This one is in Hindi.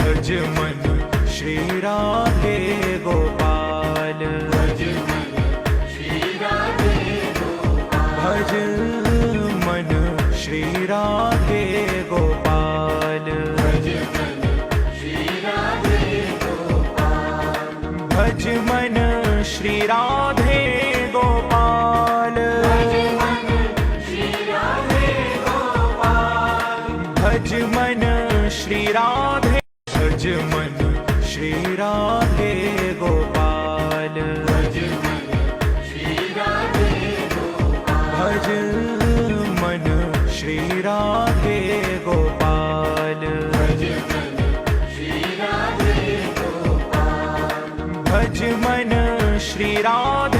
भज मन श्री राधे गोपाल, भज मन श्री राधे गोपाल, भज मन श्री राधे गोपाल, भज मन श्री राधे, भज मन श्री राधे गोपाल, भज मन श्री राधे गोपाल, भज मन श्री राधे